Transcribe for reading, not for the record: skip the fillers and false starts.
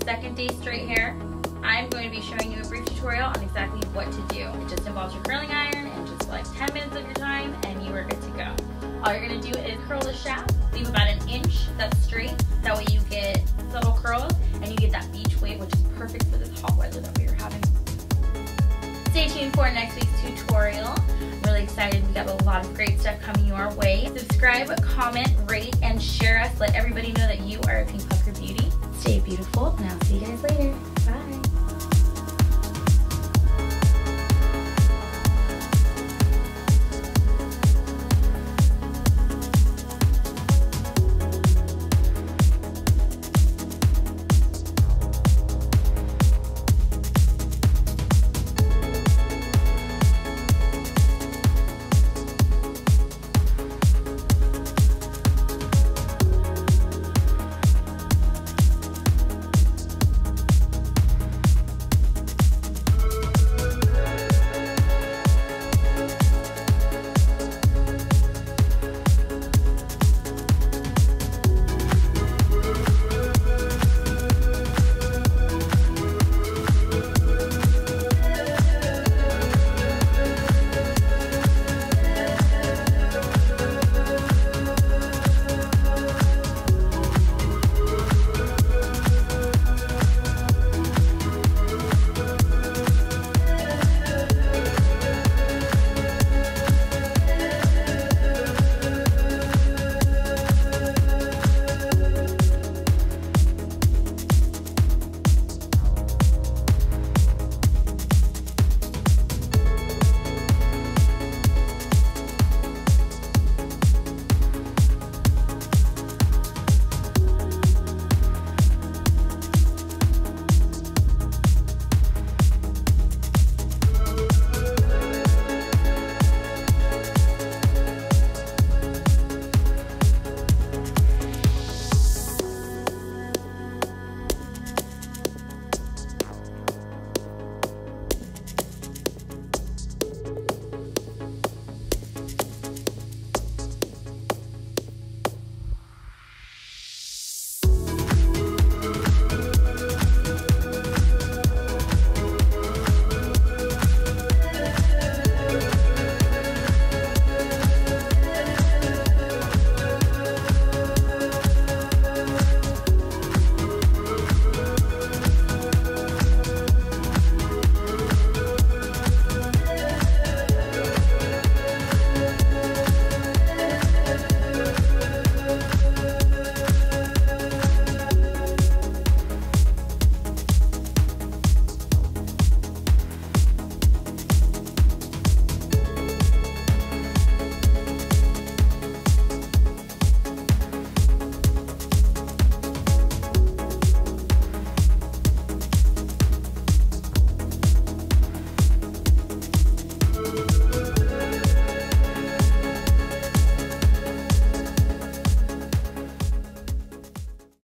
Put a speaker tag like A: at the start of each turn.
A: second day straight hair, I'm going to be showing you a brief tutorial on exactly what to do. It just involves your curling iron and just like 10 minutes of your time and you are good to go. All you're going to do is curl the shaft, leave about an inch that's straight. That way you get subtle curls and you get that beach wave, which is perfect for this hot weather that we are having. Stay tuned for next week's tutorial. I'm really excited. We got a lot of great stuff coming your way. Subscribe, comment, rate, and share us. Let everybody know that you are a Pink Pucker Beauty. Stay beautiful, and I'll see you guys later. Bye.